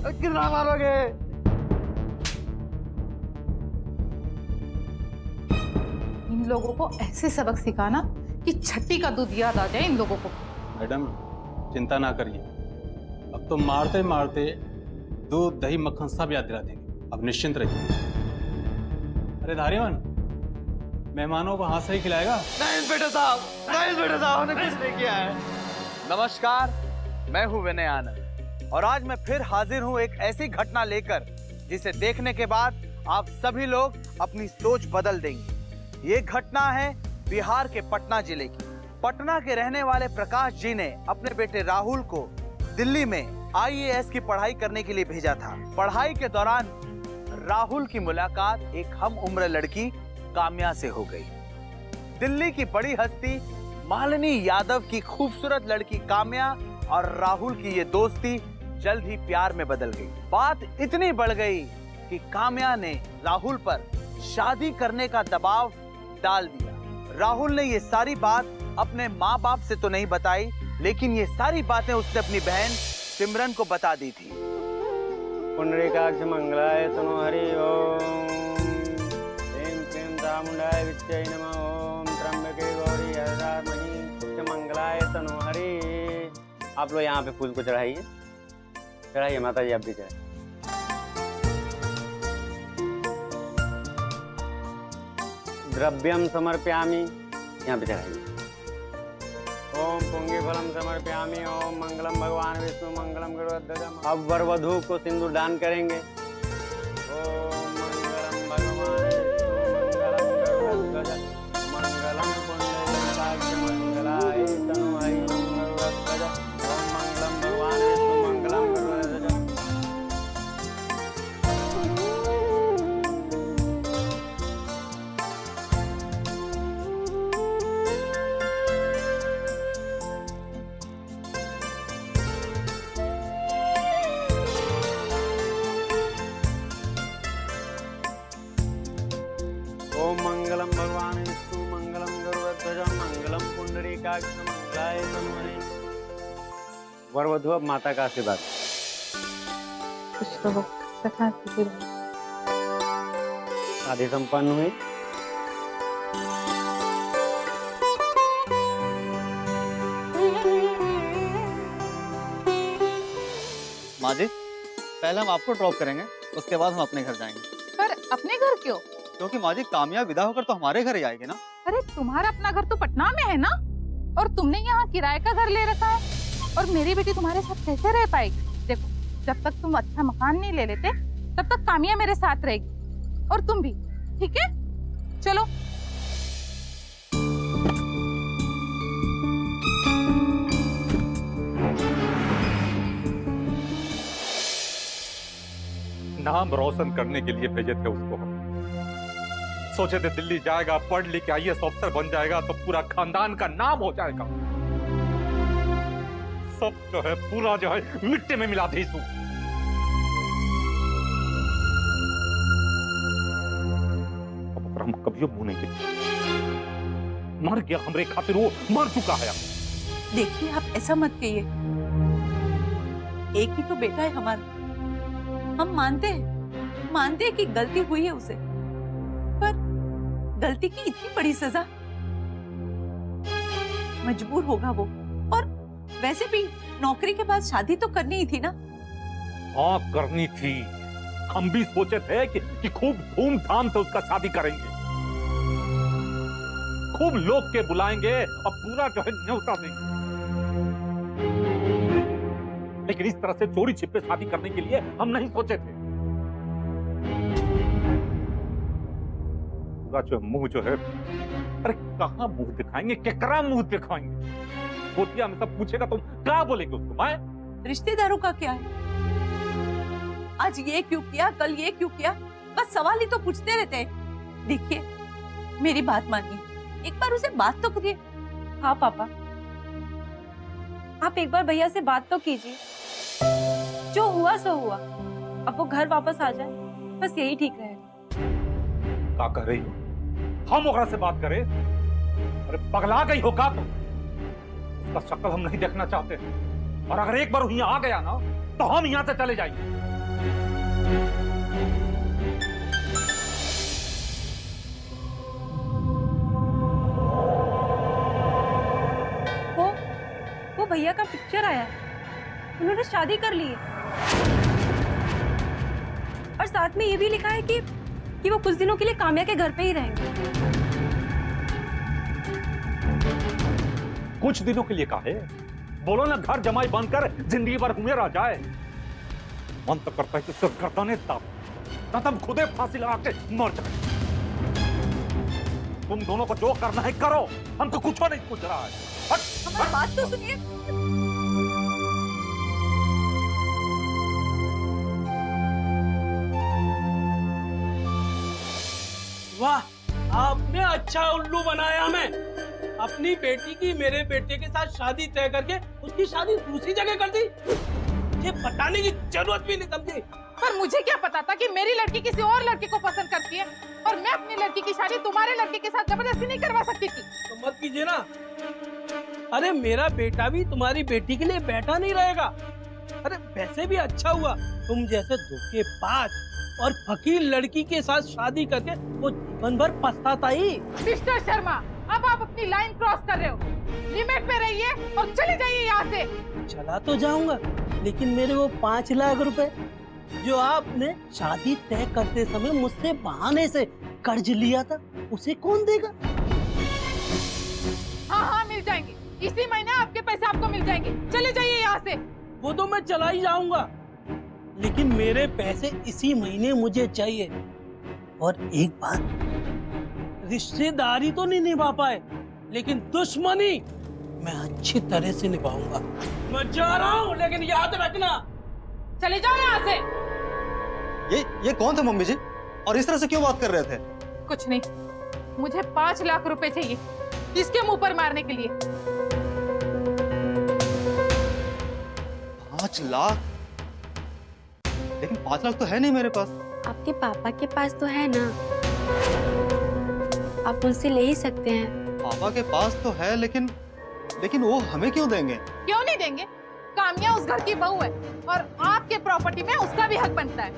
कितना मारोगे? इन लोगों को ऐसे सबक सिखाना कि छठी का दूध याद आ जाए इन लोगों को। मैडम चिंता ना करिए, अब तो मारते मारते दूध दही मक्खन सब याद दिला देंगे। अब निश्चिंत रहिए। अरे धारीवन, मेहमानों को हाथ से ही खिलाएगा? नहीं इंस्पेक्टर साहब, नहीं इंस्पेक्टर साहब, हमने कुछ नहीं किया है। नमस्कार, मैं हूं विनय आनंद और आज मैं फिर हाजिर हूं एक ऐसी घटना लेकर जिसे देखने के बाद आप सभी लोग अपनी सोच बदल देंगे। ये घटना है बिहार के पटना जिले की। पटना के रहने वाले प्रकाश जी ने अपने बेटे राहुल को दिल्ली में IAS की पढ़ाई करने के लिए भेजा था। पढ़ाई के दौरान राहुल की मुलाकात एक हम उम्र लड़की काम्या से हो गई। दिल्ली की बड़ी हस्ती मालिनी यादव की खूबसूरत लड़की काम्या और राहुल की ये दोस्ती जल्द ही प्यार में बदल गई। बात इतनी बढ़ गई कि काम्या ने राहुल पर शादी करने का दबाव डाल दिया। राहुल ने ये सारी बात अपने माँ बाप से तो नहीं बताई, लेकिन ये सारी बातें उसने अपनी बहन सिमरन को बता दी थी। पुंडरीकाक्ष मंगलाय तनो हरि ओम, क्लीं क्लीं चामुंडाय विद्महे नमः ओम, त्र्यंबके गौरी हरिद्रामणि मंगलाय तनो हरि। आप लोग यहाँ पे फूल को चढ़ाइए, चढ़ाइए माता जी, आप भी चढ़ाइए। द्रव्यम समर्पयामि, यहाँ पे चढ़ाइए। ओम पुंगीफलम समर्पयामि, ओम मंगलम भगवान विष्णु मंगलम गरुड़ध्वज। अब वर वधू को सिंदूर दान करेंगे। ओम मंगलम भगवान विष्णु मंगलम गरुड़ध्वज, मंगलम मंगलाय तनु हरि गरुड़ध्वज। ओम मंगलम भगवान विष्णु मंगलम गरुड़ध्वज। ओम मंगलम भगवान विष्णु मंगलम गरुड़ध्वज, मंगलम पुंडरीकाक्ष मंगलाय तनु हरि। वर वधू अब माता का आशीर्वाद। कुछ लोगों कथा शादी संपन्न हुई। माँ जी, पहले हम आपको ड्रॉप करेंगे, उसके बाद हम अपने घर जाएंगे। पर अपने घर क्यों? क्योंकि माँ जी काम्या विदा होकर तो हमारे घर ही आएगी ना। अरे तुम्हारा अपना घर तो पटना में है ना, और तुमने यहाँ किराए का घर ले रखा है, और मेरी बेटी तुम्हारे साथ कैसे रह पाएगी? देखो, जब तक तुम अच्छा मकान नहीं ले लेते तब तक काम्या मेरे साथ रहेगी, और तुम भी, ठीक है? चलो। नाम रोशन करने के लिए भेजे थे उसको हम। सोचे थे दिल्ली जाएगा, पढ़ लिख के IAS ऑफिसर बन जाएगा तो पूरा खानदान का नाम हो जाएगा। सब जो है पूरा जो है मिट्टी में मिला दी इसको। अब हम कभी मुंह नहीं देखते। मर गया हमरे खातिर, वो मर चुका है। देखिए आप ऐसा मत कहिए, एक ही तो बेटा है हमारा। हम मानते हैं कि गलती हुई है उसे, पर गलती की इतनी बड़ी सजा, मजबूर होगा वो। और वैसे भी नौकरी के बाद शादी तो करनी ही थी ना। हाँ करनी थी, हम भी सोचे थे कि खूब धूमधाम से उसका शादी करेंगे, खूब लोग के बुलाएंगे और पूरा जो है न्योता देंगे। लेकिन इस तरह से चोरी छिपे शादी करने के लिए हम नहीं सोचे थे। पूरा जो मुंह जो है, अरे कहां मुंह दिखाएंगे, केकरा मुंह दिखाएंगे? गोतिया में सब पूछेगा तो क्या बोलेंगे उसको? मैं रिश्तेदारों का क्या है? आज ये क्यों किया, कल ये क्यों किया, बस सवाल ही तो पूछते रहते हैं। देखिए मेरी बात मानिए, एक बार उसे बात तो करिए। हाँ पापा, आप एक बार भैया से बात तो कीजिए। जो हुआ सो हुआ, अब वो घर वापस आ जाए, बस यही ठीक रहेगा। क्या कर रही हो? हम ओकरा से बात करें? अरे पगला गई हो का? तो उसका शक्ल हम नहीं देखना चाहते, और अगर एक बार यहाँ आ गया ना तो हम यहाँ से चले जाएंगे। वो भैया का पिक्चर आया, उन्होंने शादी कर ली है और साथ में ये भी लिखा है कि वो कुछ दिनों के लिए काम्या के घर पे ही रहेंगे। कुछ दिनों के लिए काहे? बोलो ना, घर जमाई बनकर जिंदगी भर घूमे रह जाए। मन तो करता है कि उसको गर्दनें दाब तुम खुदे फांसी लगा के मर जाए। तुम दोनों को जो करना है करो, हमको कुछ नहीं पूछ रहा है। हमारी बात तो सुनिए। वाह, आपने अच्छा उल्लू बनाया हमें। अपनी बेटी की मेरे बेटे के साथ शादी तय करके उसकी शादी दूसरी जगह कर दी। ये बताने की जरूरत भी नहीं समझी। पर मुझे क्या पता था कि मेरी लड़की किसी और लड़के को पसंद करती है और मैं अपनी लड़की की शादी तुम्हारे लड़के के साथ जबरदस्ती नहीं करवा सकती थी। तो मत कीजिए ना। अरे मेरा बेटा भी तुम्हारी बेटी के लिए बैठा नहीं रहेगा। अरे वैसे भी अच्छा हुआ तुम जैसे धोखेबाज और फकीर लड़की के साथ शादी करके वो जीवन भर पछताता ही। मिस्टर शर्मा, अब आप अपनी लाइन क्रॉस कर रहे हो। लिमिट पे रहिए और चले जाइए यहाँ से। चला तो जाऊंगा, लेकिन मेरे वो 5 लाख रुपए जो आपने शादी तय करते समय मुझसे बहाने से कर्ज लिया था, उसे कौन देगा? हाँ, मिल जाएंगे। इसी महीने आपके पैसे आपको मिल जाएंगे। चले जाइए यहाँ से। वो तो मैं चला ही जाऊंगा, लेकिन मेरे पैसे इसी महीने मुझे चाहिए। और एक बात, रिश्तेदारी तो नहीं निभा पाए, लेकिन दुश्मनी मैं अच्छी तरह से निभाऊंगा। मैं जा रहा हूँ, लेकिन याद रखना। चले जाओ यहाँ से। ये कौन थे मम्मी जी, और इस तरह से क्यों बात कर रहे थे? कुछ नहीं, मुझे 5 लाख रुपए चाहिए इसके मुंह पर मारने के लिए। 5 लाख? लेकिन 5 लाख तो है नहीं मेरे पास। आपके पापा के पास तो है ना, आप उनसे ले ही सकते हैं। पापा के पास तो है, लेकिन वो हमें क्यों देंगे? क्यों नहीं देंगे? काम्या उस घर की बहू है और आपके प्रॉपर्टी में उसका भी हक बनता है।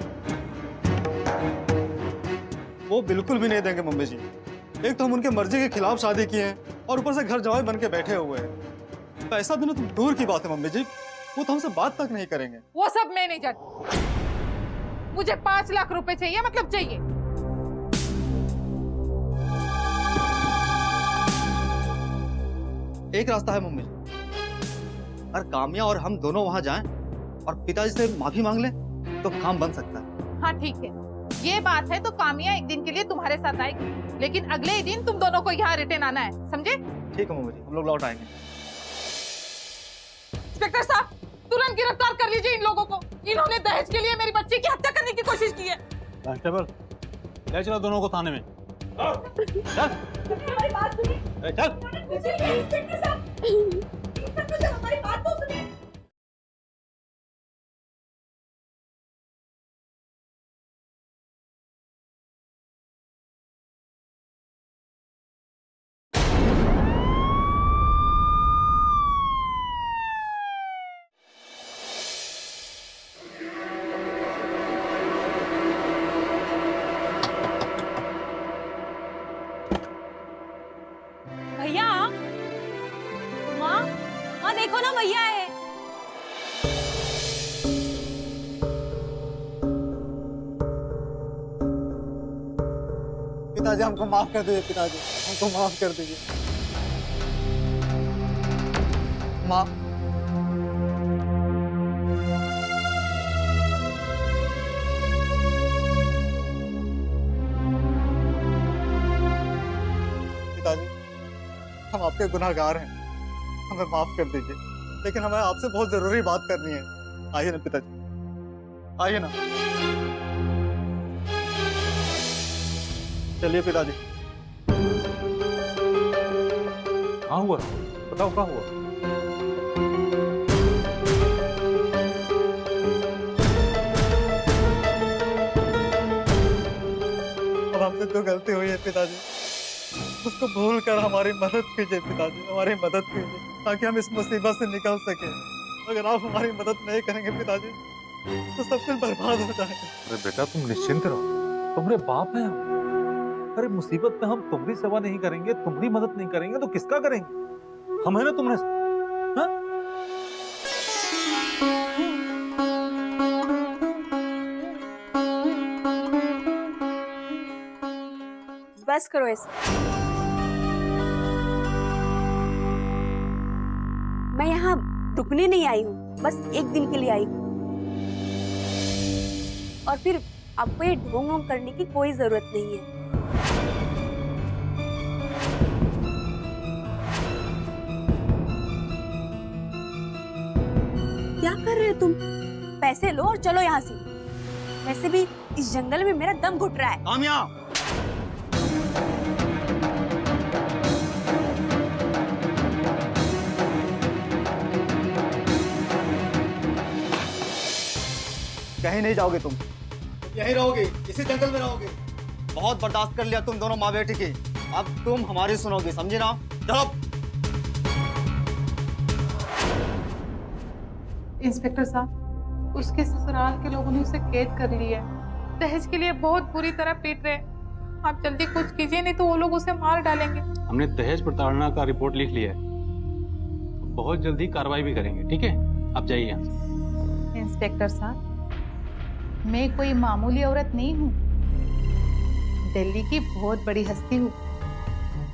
वो बिल्कुल भी नहीं देंगे मम्मी जी। एक तो हम उनके मर्जी के खिलाफ शादी किए हैं और ऊपर से घर जमाई बन के बैठे हुए हैं। पैसा देना तो दूर की बात है मम्मी जी, वो तो हमसे बात तक नहीं करेंगे। वो सब मैं नहीं जानती। मुझे 5 लाख रुपए चाहिए, मतलब चाहिए। एक रास्ता है मम्मी जी, अगर काम्या और हम दोनों वहां जाएं और पिताजी से माफी मांग लें तो काम बन सकता है। हाँ ठीक है, ये बात है तो काम्या एक दिन के लिए तुम्हारे साथ आएगी, लेकिन अगले ही दिन तुम दोनों को यहाँ रिटर्न आना है, समझे? ठीक है मम्मी जी, हम लोग लौट आएंगे। इंस्पेक्टर साहब, तुरंत गिरफ्तार कर लीजिए इन लोगों को। इन्होंने दहेज के लिए मेरी बच्ची की हत्या करने की कोशिश की है। कांस्टेबल, ले चलो दोनों को थाने में। चल। हमारी बात सुनिए। चल। इंस्पेक्टर साहब, हमारी बात तो सुनिए। भैया, माँ देखो ना, भैया है। पिताजी हमको माफ कर दीजिए, पिताजी हमको माफ कर दीजिए। माँ, पिताजी हम आपके गुनहगार हैं, हमें माफ कर दीजिए, लेकिन हमें आपसे बहुत जरूरी बात करनी है। आइए ना पिताजी, आइए ना। चलिए पिताजी। हाँ हुआ, बताओ क्या हुआ? अब हमसे जो गलती हुई है पिताजी, उसको भूल कर हमारी मदद कीजिए पिताजी, हमारी मदद कीजिए ताकि हम इस मुसीबत से निकल सके। अगर आप हमारी मदद नहीं करेंगे पिताजी तो सब कुछ बर्बाद हो जाएगा। अरे बेटा तुम निश्चिंत रहो, तुम्हारे बाप हैं हम। अरे मुसीबत में हम तुम्हारी सेवा नहीं करेंगे, तुम्हारी मदद नहीं करेंगे तो किसका करेंगे? हम है ना तुम्हारे साथ। हाँ? बस करो ऐसे। मैं यहाँ रुकने नहीं आई हूँ, बस एक दिन के लिए आई हूँ। और फिर आपको ये ढोंग वोंग करने की कोई जरूरत नहीं है। क्या कर रहे हो तुम? पैसे लो और चलो यहाँ से। वैसे भी इस जंगल में मेरा दम घुट रहा है। काम्या, कहीं नहीं जाओगे तुम, यहीं रहोगे, इसी जंगल में रहोगे। बहुत बर्दाश्त कर लिया तुम दोनों माँ बेटी की, अब तुम हमारी सुनोगे, समझे ना? चलो। इंस्पेक्टर साहब, उसके ससुराल के लोगों ने उसे कैद कर लिया है। दहेज के लिए बहुत बुरी तरह पीट रहे हैं। आप जल्दी कुछ कीजिए, नहीं तो वो लोग उसे मार डालेंगे। हमने दहेज प्रताड़ना का रिपोर्ट लिख लिया है, बहुत जल्दी कार्रवाई भी करेंगे। ठीक है, आप जाइए यहाँ से। इंस्पेक्टर साहब, मैं कोई मामूली औरत नहीं हूँ, दिल्ली की बहुत बड़ी हस्ती हूँ।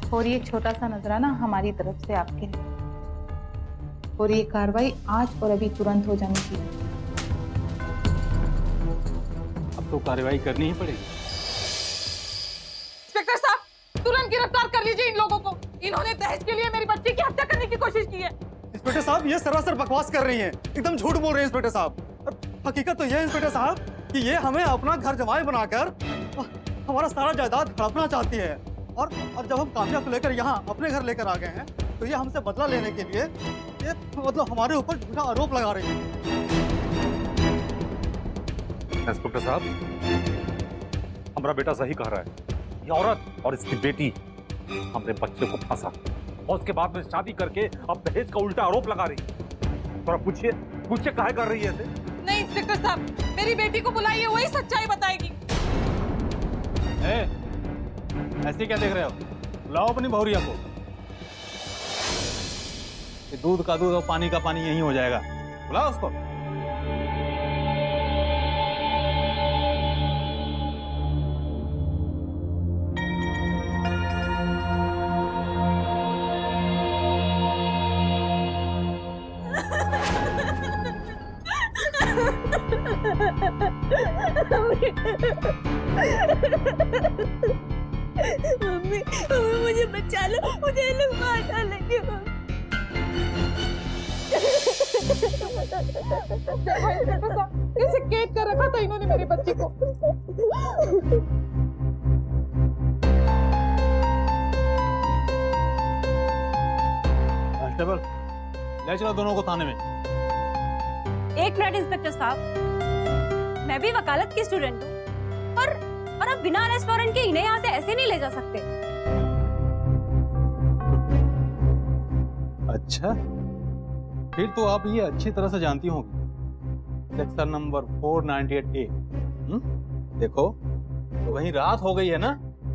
और ये छोटा सा नजराना हमारी तरफ से आपके लिए, और ये कार्रवाई आज और अभी तुरंत हो जानी चाहिए। अब तो कार्रवाई करनी ही पड़ेगी। इंस्पेक्टर साहब, तुरंत गिरफ्तार कर लीजिए इन लोगों को। इन्होंने दहेज के लिए मेरी बच्ची की हत्या करने की कोशिश की है। इंस्पेक्टर साहब, ये सरासर बकवास कर रही हैं, एकदम झूठ बोल रहे हैं इंस्पेक्टर साहब। और हकीकत तो ये है इंस्पेक्टर साहब कि ये हमें अपना घर जमाई बनाकर हमारा सारा जायदाद हड़पना चाहती है। और जब हम काम्या को लेकर यहाँ अपने घर लेकर आ गए हैं तो ये हमसे बदला लेने के लिए ये मतलब हमारे ऊपर झूठा आरोप लगा रही है। इंस्पेक्टर साहब, हमारा बेटा सही कह रहा है। ये औरत और इसकी बेटी हमने बच्चे को फंसा और उसके बाद में शादी करके अब दहेज का उल्टा आरोप लगा रही है। थोड़ा पूछिए काहे कर रही है ऐसे? नहीं इंस्पेक्टर साहब, मेरी बेटी को बुलाइए, वही सच्चाई बताएगी। ऐसे क्या देख रहे हो? बुलाओ अपनी बहुरिया को। ये दूध का दूध और पानी का पानी यही हो जाएगा। बुलाओ उसको। मम्मी, मुझे बचा लो, मुझे ये लोग मार डालेंगे। इसे कैद कर रखा था इन्होंने मेरी बच्ची को। कांस्टेबल, ले चलो दोनों को थाने में। एक मिनट इंस्पेक्टर साहब, मैं भी वकालत की स्टूडेंट हूँ और अब बिना रेस्टोरेंट के इन्हें यहाँ से ऐसे नहीं ले जा सकते। अच्छा, फिर तो आप ये अच्छी तरह से जानती होंगी, सेक्शन नंबर 498A। देखो, तो वहीं रात हो गई है ना,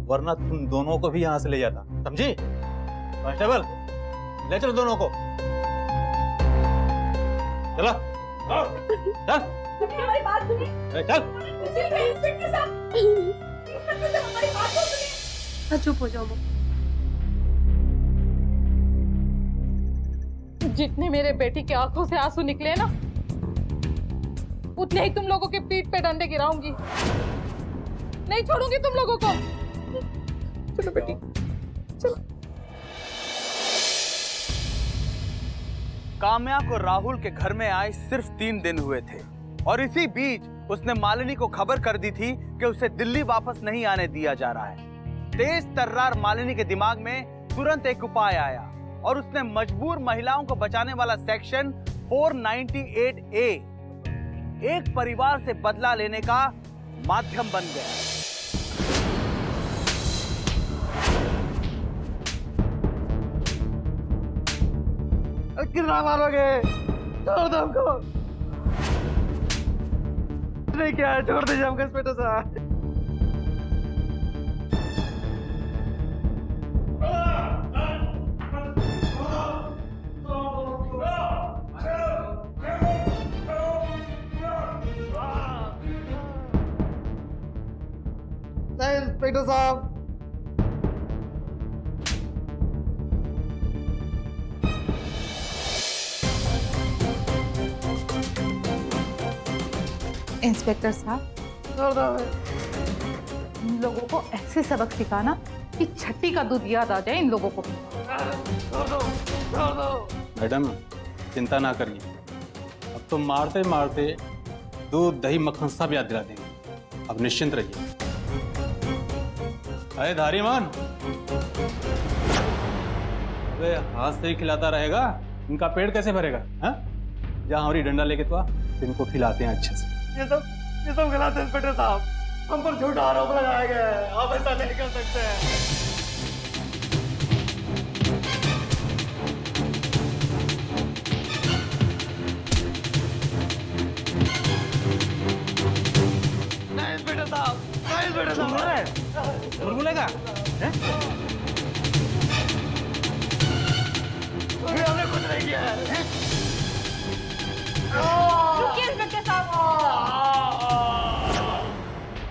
वरना तुम दोनों को भी यहाँ से ले जाता। समझी? कांस्टेबल, ले चलो दोनों को। चलो, चल। हमारी बात सुनिए। चल। इंस्पेक्टर साहब, हमारी बात तो सुनिए। चुप हो जाओ। जितने मेरे बेटी के आंखों से आंसू निकले ना, उतने ही तुम लोगों के पीठ पे डंडे गिराऊंगी। नहीं छोड़ूंगी तुम लोगों को। चलो बेटी, चलो। काम्या को राहुल के घर में आए सिर्फ 3 दिन हुए थे और इसी बीच उसने मालिनी को खबर कर दी थी कि उसे दिल्ली वापस नहीं आने दिया जा रहा है। तेज तर्रार मालिनी के दिमाग में तुरंत एक उपाय आया और उसने मजबूर महिलाओं को बचाने वाला सेक्शन 498A एक परिवार से बदला लेने का माध्यम बन गया। कितना मारोगे? छोड़ दो हमको। नहीं किया है, छोड़ दीजिए हमको इंस्पेक्टर साहब। नहीं इंस्पेक्टर साहब। इंस्पेक्टर साहब, इन लोगों को ऐसे सबक सिखाना कि छठी का दूध याद आ जाए इन लोगों को। मैडम चिंता ना करिए, अब तो मारते मारते दूध दही मक्खन सब याद दिला देंगे। अब निश्चिंत रहिए। अरे धारीमान, अबे हाथ से ही खिलाता रहेगा, इनका पेट कैसे भरेगा? हाँ, जहाँ हमारी डंडा लेके तो आ, इनको खिलाते हैं अच्छे से। ये सब गलत है इंस्पेक्टर साहब, हम पर झूठा आरोप लगाया गया है, आप ऐसा नहीं कर सकते हैं। नहीं इंस्पेक्टर साहब, नहीं इंस्पेक्टर साहब। और बोलेगा हमने कुछ नहीं किया है। रुकिए इंस्पेक्टर साहब,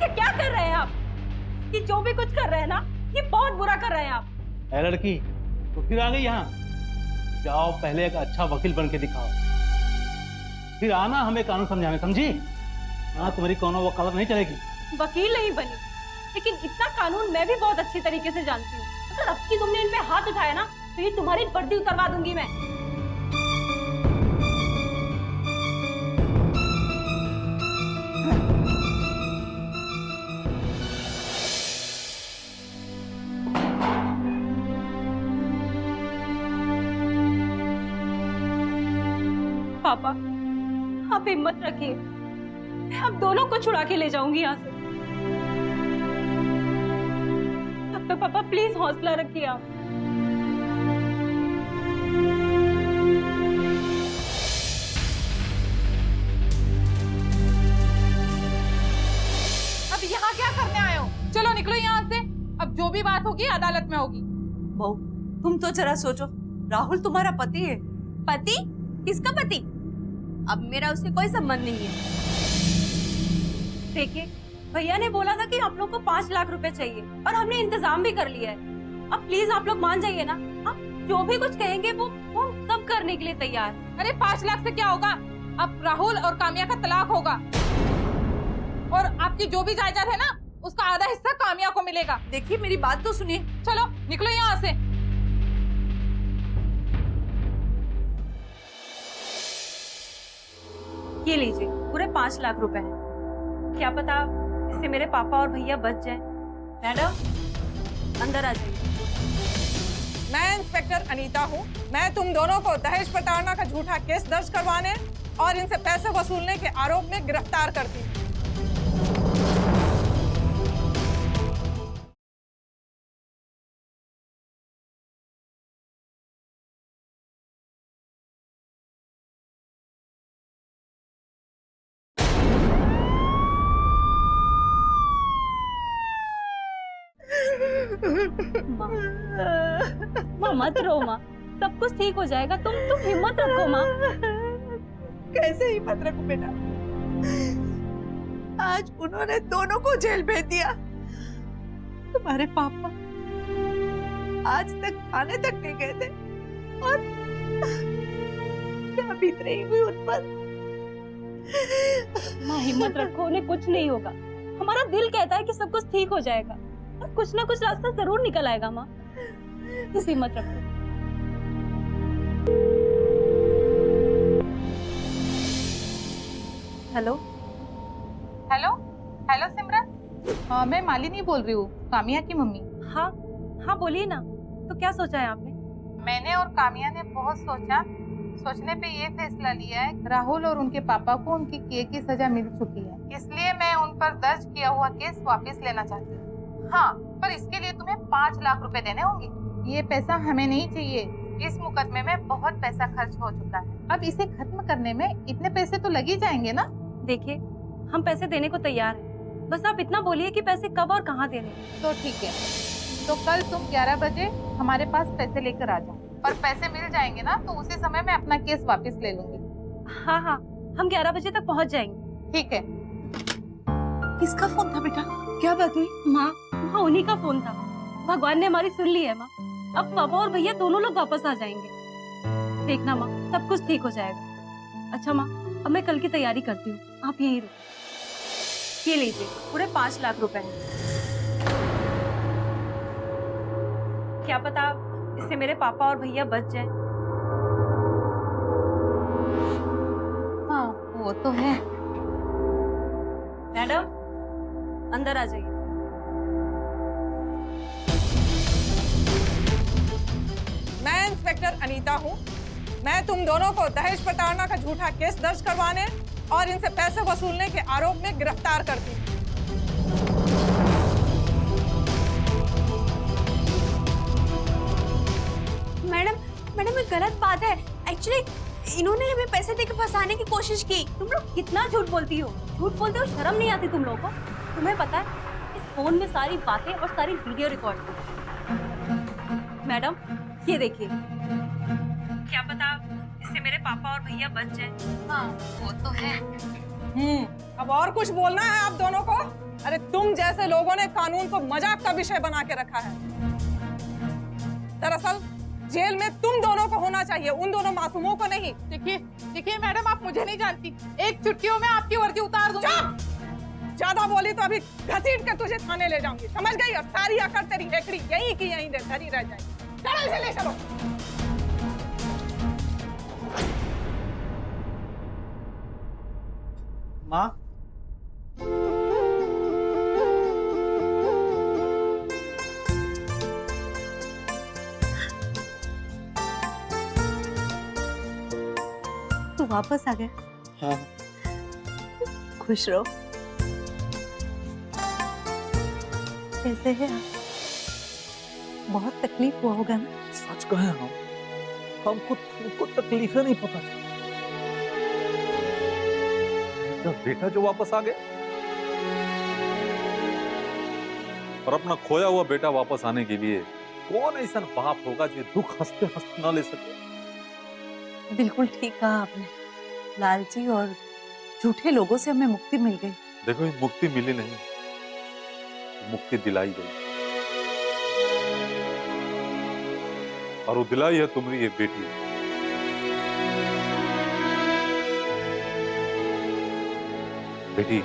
ये क्या कर रहे हैं आप? ये जो भी कुछ कर रहे हैं ना, ये बहुत बुरा कर रहे हैं आप। है लड़की, तो फिर आ गई यहाँ। जाओ पहले एक अच्छा वकील बन के दिखाओ, फिर आना हमें कानून समझाने, समझी? हाँ, तुम्हारी कोनो वकालत नहीं चलेगी। वकील नहीं बनी, लेकिन इतना कानून मैं भी बहुत अच्छी तरीके से जानती हूँ। अगर अब की तुमने इन पे हाथ उठाया ना, तो ये तुम्हारी वर्दी उतरवा दूंगी मैं। पापा, आप हिम्मत रखिए, मैं आप दोनों को छुड़ा के ले जाऊंगी यहाँ से। तब तक पापा प्लीज हौसला रखिए आप। अब यहाँ क्या करने आए हो? चलो निकलो यहाँ से, अब जो भी बात होगी अदालत में होगी। बहू, तुम तो जरा सोचो, राहुल तुम्हारा पति है। पति? किसका पति? अब मेरा उससे कोई संबंध नहीं है। देखिए, भैया ने बोला था कि आप लोग को 5 लाख रुपए चाहिए और हमने इंतजाम भी कर लिया है। अब प्लीज आप लोग मान जाइए ना, आप जो भी कुछ कहेंगे वो सब करने के लिए तैयार। अरे 5 लाख से क्या होगा? अब राहुल और कामिया का तलाक होगा और आपकी जो भी जायदाद है ना, उसका आधा हिस्सा कामिया को मिलेगा। देखिए मेरी बात तो सुनिए। चलो निकलो यहाँ से। ये लीजिए, पूरे 5 लाख रुपए हैं। क्या पता इससे मेरे पापा और भैया बच जाएं। मैडम अंदर आ जाइए। मैं इंस्पेक्टर अनीता हूँ। मैं तुम दोनों को दहेज प्रताड़ना का झूठा केस दर्ज करवाने और इनसे पैसे वसूलने के आरोप में गिरफ्तार करती हूँ। माँ मत रो माँ, सब कुछ ठीक हो जाएगा। तुम हिम्मत रखो माँ। कैसे हिम्मत रखूं बेटा, आज उन्होंने दोनों को जेल भेज दिया। तुम्हारे पापा आज तक थाने तक नहीं गए थे और क्या बीत रही हुई उन पर। माँ हिम्मत रखो, उन्हें कुछ नहीं होगा। हमारा दिल कहता है कि सब कुछ ठीक हो जाएगा और कुछ ना कुछ रास्ता जरूर निकल आएगा। माँ बस हिम्मत रखो। हेलो हेलो हेलो सिमरन, मैं मालिनी बोल रही हूँ, कामिया की मम्मी। हाँ हाँ बोलिए ना। तो क्या सोचा है आपने? मैंने और कामिया ने बहुत सोचने पे ये फैसला लिया है, राहुल और उनके पापा को उनकी किए की सजा मिल चुकी है, इसलिए मैं उन पर दर्ज किया हुआ केस वापस लेना चाहती हूँ। हाँ, पर इसके लिए तुम्हें 5 लाख रुपए देने होंगे। ये पैसा हमें नहीं चाहिए, इस मुकदमे में बहुत पैसा खर्च हो चुका है। अब इसे खत्म करने में इतने पैसे तो लग ही जाएंगे ना। देखिए, हम पैसे देने को तैयार हैं। बस आप इतना बोलिए कि पैसे कब और कहाँ देने हैं। तो ठीक है, तो कल तुम 11 बजे हमारे पास पैसे लेकर आ जाओ, और पैसे मिल जाएंगे ना तो उसी समय मैं अपना केस वापस ले लूंगी। हाँ हाँ, हम 11 बजे तक पहुँच जाएंगे। ठीक है। किसका फोन था बेटा? क्या बात हुई? माँ माँ उन्हीं का फोन था। भगवान ने हमारी सुन ली है माँ। अब पापा और भैया दोनों लोग वापस आ जाएंगे। देखना माँ, सब कुछ ठीक हो जाएगा। अच्छा माँ, अब मैं कल की तैयारी करती हूँ, आप यहीं रुको। ये लीजिए पूरे 5 लाख रुपए। क्या पता इससे मेरे पापा और भैया बच जाएं। हाँ वो तो है। मैडम अंदर आ जाइए। मैं इंस्पेक्टर अनीता हूँ। मैं तुम दोनों को दहेज प्रताड़ना का झूठा केस दर्ज करवाने और इनसे पैसे वसूलने के आरोप में गिरफ्तार करती हूँ। मैडम ये गलत बात है। एक्चुअली इन्होंने हमें पैसे देकर फंसाने की कोशिश की। तुम लोग कितना झूठ बोलती हो? झूठ बोलते हो, शर्म नहीं आती तुम लोगों को? तुम्हें पता है इस फोन में सारी बातें और सारी वीडियो रिकॉर्ड है। मैडम ये देखिए, क्या पता इससे मेरे पापा और भैया बच जाएं। हाँ वो तो है। अब और कुछ बोलना है आप दोनों को? अरे तुम जैसे लोगों ने कानून को मजाक का विषय बना के रखा है। दरअसल जेल में तुम दोनों को होना चाहिए, उन दोनों मासूमों को नहीं। देखिए मैडम, आप मुझे नहीं जानती, एक चुटकियों में आपकी वर्दी उतार दूंगी। चुप! ज्यादा बोली तो अभी घसीट कर तुझे थाने ले जाऊंगी, समझ गई? और सारी आकर तेरी हेकड़ी यहीं की यहीं धरी रह जाएगी। चलो इसे ले चलो। माँ, तू वापस आ गया? हाँ। खुश रहो। कैसे है आप? बहुत तकलीफ हुआ होगा ना? सच कहे हमको तकलीफें नहीं पता चली। बेटा जो वापस आ गया और अपना खोया हुआ बेटा वापस आने के लिए कौन ऐसा बाप होगा जो दुख हंसते हंसते ना ले सके? बिल्कुल ठीक कहा आपने। लालची और झूठे लोगों से हमें मुक्ति मिल गई। देखो ये मुक्ति मिली नहीं, मुक्ति दिलाई गई, और वो दिलाई है तुम्हारी ये बेटी। बेटी,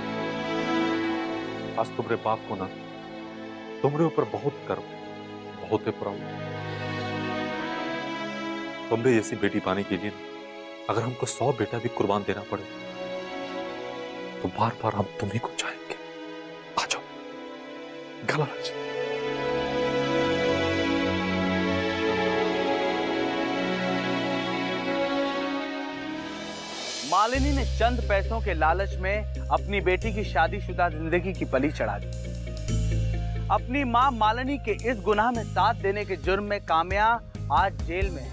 आज तुम्हारे बाप को ना तुम्हारे ऊपर बहुत गर्व, बहुत प्राउड। तुमने ऐसी बेटी पाने के लिए अगर हमको 100 बेटा भी कुर्बान देना पड़े तो बार बार हम तुम्ही को चाहेंगे। आ जाओ, गला लग जाओ। मालिनी ने चंद पैसों के लालच में अपनी बेटी की शादीशुदा जिंदगी की बलि चढ़ा दी। अपनी मां मालिनी के इस गुनाह में साथ देने के जुर्म में काम्या आज जेल में है।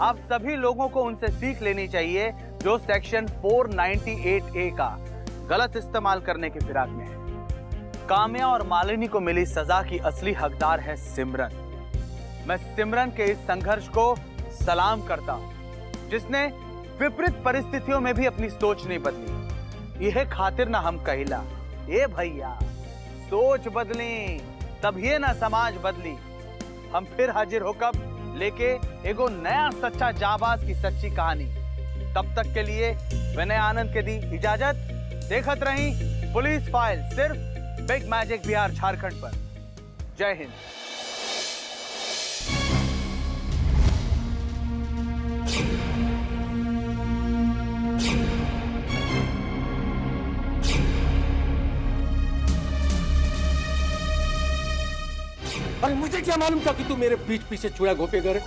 आप सभी लोगों को उनसे सीख लेनी चाहिए जो सेक्शन 498A का गलत इस्तेमाल करने के फिराक में है। काम्या और मालिनी को मिली सजा की असली हकदार है सिमरन। मैं सिमरन के इस संघर्ष को सलाम करता हूं, जिसने विपरीत परिस्थितियों में भी अपनी सोच नहीं बदली। यह खातिर ना हम कहिला, ए भैया सोच बदली तब ये ना समाज बदली। हम फिर हाजिर होकर लेके एगो नया सच्चा जाबाज की सच्ची कहानी। तब तक के लिए विनय आनंद के दी इजाजत। देखत रही पुलिस फाइल सिर्फ बिग मैजिक बिहार झारखंड पर। जय हिंद। अरे मुझे क्या मालूम था कि तू मेरे पीठ पीछे चूड़ा घोपेगा रे?